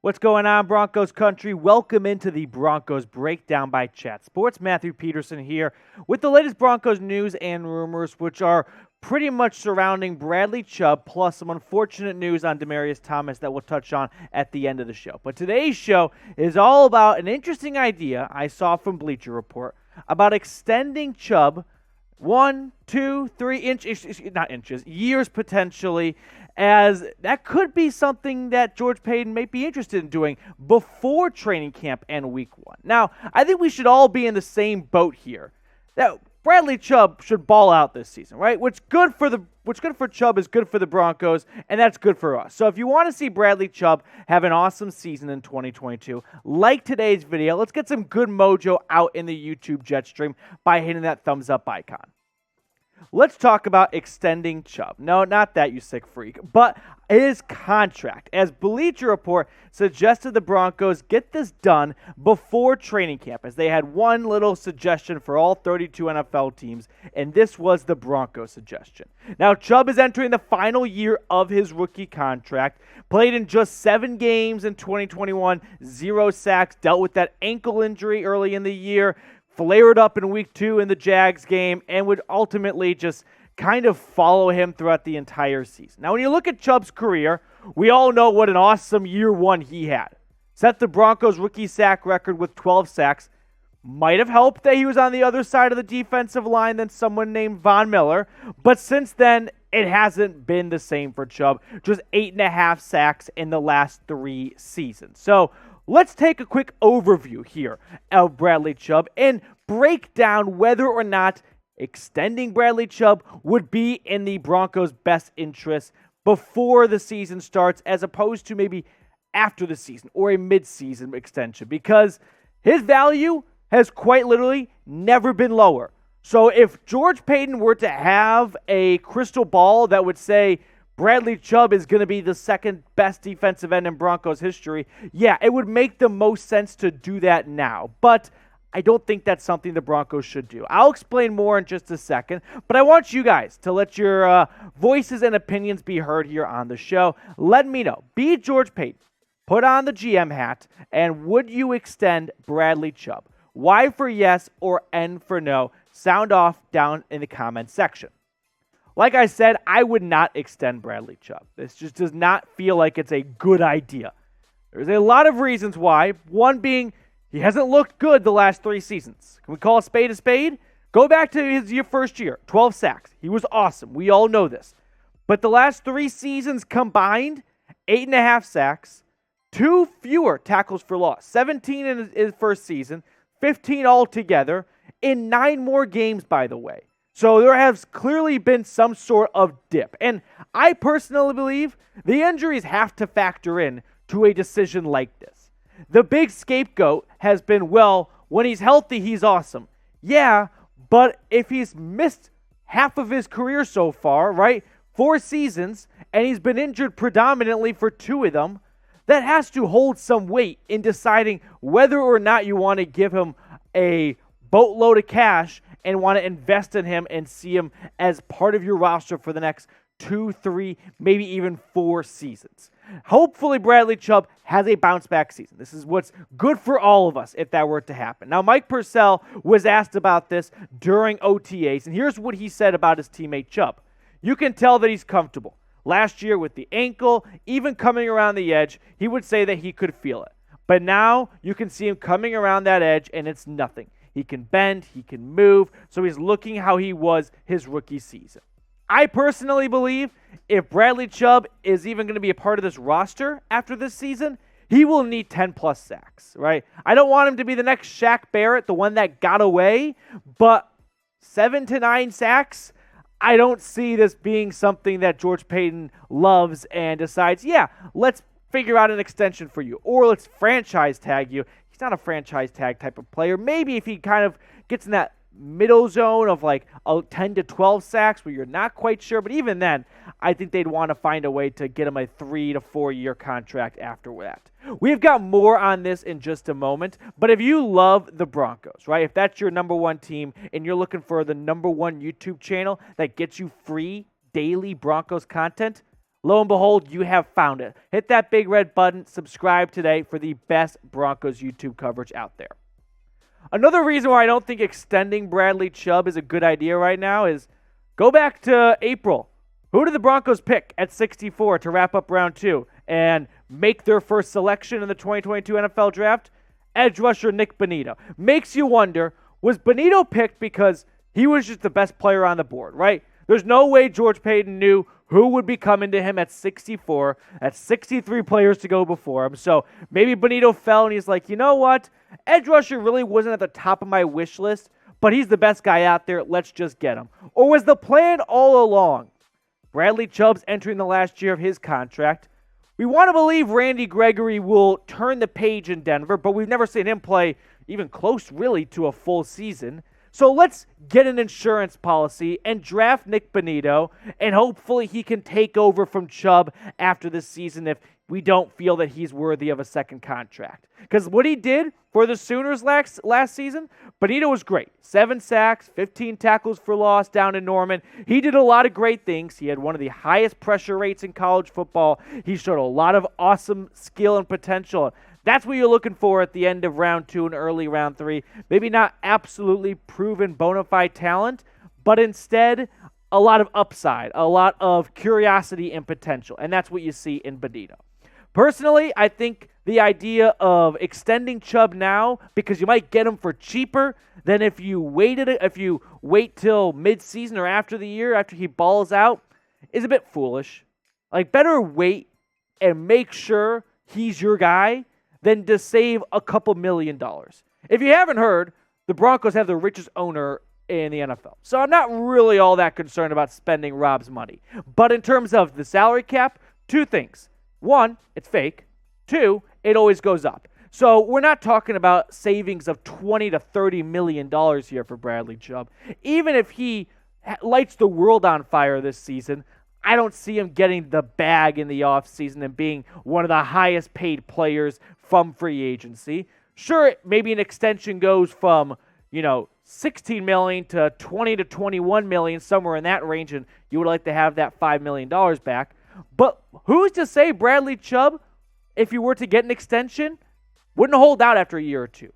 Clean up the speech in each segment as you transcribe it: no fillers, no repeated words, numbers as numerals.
What's going on, Broncos Country? Welcome into the Broncos Breakdown by Chat Sports. Matthew Peterson here with the latest Broncos news and rumors, which are pretty much surrounding Bradley Chubb, plus some unfortunate news on Demaryius Thomas that we'll touch on at the end of the show. But today's show is all about an interesting idea I saw from Bleacher Report about extending Chubb 1, 2, 3 years potentially, as that could be something that George Paton may be interested in doing before training camp and week 1. Now, I think we should all be in the same boat here. That Bradley Chubb should ball out this season, right? What's good for Chubb is good for the Broncos, and that's good for us. So if you want to see Bradley Chubb have an awesome season in 2022, like today's video, let's get some good mojo out in the YouTube jet stream by hitting that thumbs up icon. Let's talk about extending Chubb. No, not that, you sick freak, but his contract. As Bleacher Report suggested the Broncos get this done before training camp, as they had one little suggestion for all 32 NFL teams, and this was the Broncos suggestion. Now, Chubb is entering the final year of his rookie contract, played in just 7 games in 2021, 0 sacks, dealt with that ankle injury early in the year, flared up in week 2 in the Jags game, and would ultimately just kind of follow him throughout the entire season. Now, when you look at Chubb's career, we all know what an awesome year 1 he had. Set the Broncos rookie sack record with 12 sacks. Might have helped that he was on the other side of the defensive line than someone named Von Miller, but since then, it hasn't been the same for Chubb. Just 8.5 sacks in the last 3 seasons. So, let's take a quick overview here of Bradley Chubb and break down whether or not extending Bradley Chubb would be in the Broncos' best interest before the season starts, as opposed to maybe after the season or a mid-season extension, because his value has quite literally never been lower. So if George Paton were to have a crystal ball that would say Bradley Chubb is going to be the second best defensive end in Broncos history, yeah, it would make the most sense to do that now. But I don't think that's something the Broncos should do. I'll explain more in just a second, but I want you guys to let your voices and opinions be heard here on the show. Let me know. Be George Paton. Put on the GM hat, and would you extend Bradley Chubb? Y for yes or N for no? Sound off down in the comments section. Like I said, I would not extend Bradley Chubb. This just does not feel like it's a good idea. There's a lot of reasons why. One being, he hasn't looked good the last 3 seasons. Can we call a spade a spade? Go back to his first year, 12 sacks. He was awesome. We all know this. But the last 3 seasons combined, 8.5 sacks, 2 fewer tackles for loss. 17 in his first season, 15 altogether, in 9 more games, by the way. So there has clearly been some sort of dip. And I personally believe the injuries have to factor in to a decision like this. The big scapegoat has been, well, when he's healthy, he's awesome. Yeah, but if he's missed half of his career so far, right, 4 seasons, and he's been injured predominantly for 2 of them, that has to hold some weight in deciding whether or not you want to give him a boatload of cash and want to invest in him and see him as part of your roster for the next 2, 3, maybe even 4 seasons. Hopefully, Bradley Chubb has a bounce-back season. This is what's good for all of us if that were to happen. Now, Mike Purcell was asked about this during OTAs, and here's what he said about his teammate Chubb. You can tell that he's comfortable. Last year with the ankle, even coming around the edge, he would say that he could feel it. But now you can see him coming around that edge, and it's nothing. He can bend, he can move, so he's looking how he was his rookie season. I personally believe if Bradley Chubb is even going to be a part of this roster after this season, he will need 10-plus sacks, right? I don't want him to be the next Shaq Barrett, the one that got away, but 7 to 9 sacks, I don't see this being something that George Paton loves and decides, yeah, let's figure out an extension for you, or let's franchise tag you. He's not a franchise tag type of player. Maybe if he kind of gets in that middle zone of like 10 to 12 sacks where you're not quite sure, but even then, I think they'd want to find a way to get him a 3 to 4 year contract after that. We've got more on this in just a moment, but if you love the Broncos, right, if that's your number 1 team and you're looking for the number 1 YouTube channel that gets you free daily Broncos content, Lo and behold, you have found it. Hit that big red button, subscribe today for the best Broncos YouTube coverage out there. Another reason why I don't think extending Bradley Chubb is a good idea right now is go back to April. Who did the Broncos pick at 64 to wrap up round 2 and make their first selection in the 2022 NFL Draft? Edge rusher Nick Bonitto. Makes you wonder, was Bonitto picked because he was just the best player on the board, right? There's no way George Paton knew who would be coming to him at 64. At 63 players to go before him. So maybe Bonitto fell and he's like, you know what? Edge rusher really wasn't at the top of my wish list, but he's the best guy out there. Let's just get him. Or was the plan all along? Bradley Chubb's entering the last year of his contract. We want to believe Randy Gregory will turn the page in Denver, but we've never seen him play even close, really, to a full season. So let's get an insurance policy and draft Nick Bonitto, and hopefully he can take over from Chubb after this season if we don't feel that he's worthy of a second contract. Because what he did for the Sooners last season, Bonitto was great. 7 sacks, 15 tackles for loss down in Norman. He did a lot of great things. He had one of the highest pressure rates in college football. He showed a lot of awesome skill and potential. That's what you're looking for at the end of round 2 and early round 3. Maybe not absolutely proven bona fide talent, but instead a lot of upside, a lot of curiosity and potential. And that's what you see in Bonitto. Personally, I think the idea of extending Chubb now because you might get him for cheaper than if you wait till midseason or after the year, after he balls out, is a bit foolish. Like, better wait and make sure he's your guy than to save a couple $1 million. If you haven't heard, the Broncos have the richest owner in the NFL. So I'm not really all that concerned about spending Rob's money. But in terms of the salary cap, 2 things. 1, it's fake. 2, it always goes up. So we're not talking about savings of $20 to $30 million here for Bradley Chubb. Even if he lights the world on fire this season, I don't see him getting the bag in the offseason and being one of the highest paid players from free agency. Sure, maybe an extension goes from, $16 million to $20 to $21 million, somewhere in that range, and you would like to have that $5 million back. But who's to say Bradley Chubb, if you were to get an extension, wouldn't hold out after a year or 2?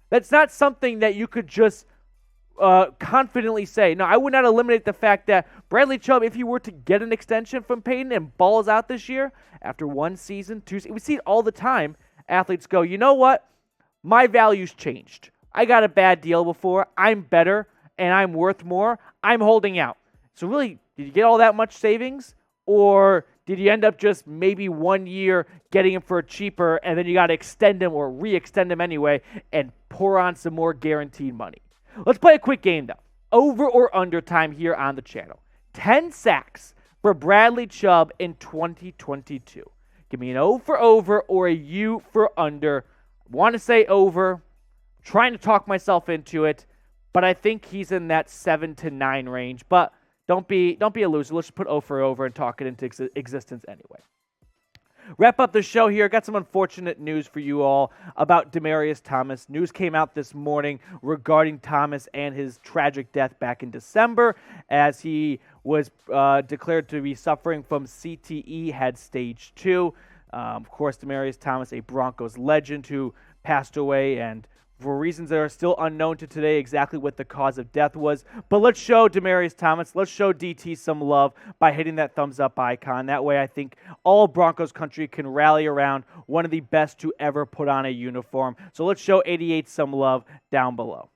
That's not something that you could just confidently say. No, I would not eliminate the fact that Bradley Chubb, if he were to get an extension from Payton and balls out this year, after 1 season, 2 seasons, we see it all the time. Athletes go, you know what? My value's changed. I got a bad deal before. I'm better, and I'm worth more. I'm holding out. So really, did you get all that much savings? Or did you end up just maybe 1 year getting him for cheaper, and then you got to extend him or re-extend him anyway and pour on some more guaranteed money? Let's play a quick game, though. Over or under time here on the channel. 10 sacks for Bradley Chubb in 2022. Give me an O for over or a U for under. Want to say over. Trying to talk myself into it, but I think he's in that 7 to 9 range. But don't be a loser. Let's just put O for over and talk it into existence anyway. Wrap up the show here. Got some unfortunate news for you all about Demaryius Thomas. News came out this morning regarding Thomas and his tragic death back in December as he was declared to be suffering from CTE, had stage 2. Of course, Demaryius Thomas, a Broncos legend who passed away, and for reasons that are still unknown to today exactly what the cause of death was. But let's show Demaryius Thomas, let's show DT some love by hitting that thumbs up icon. That way I think all Broncos country can rally around one of the best to ever put on a uniform. So let's show 88 some love down below.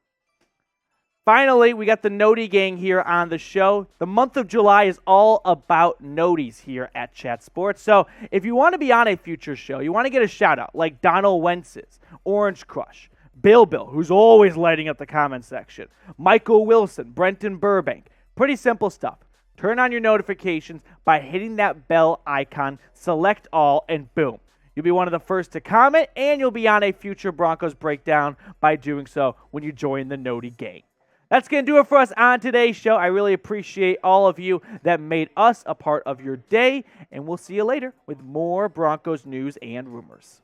Finally, we got the Noti gang here on the show. The month of July is all about Noties here at Chat Sports. So if you want to be on a future show, you want to get a shout out like Donald Wentz's, Orange Crush, Bill, who's always lighting up the comment section, Michael Wilson, Brenton Burbank. Pretty simple stuff. Turn on your notifications by hitting that bell icon, select all, and boom. You'll be one of the first to comment, and you'll be on a future Broncos breakdown by doing so when you join the Noti gang. That's going to do it for us on today's show. I really appreciate all of you that made us a part of your day, and we'll see you later with more Broncos news and rumors.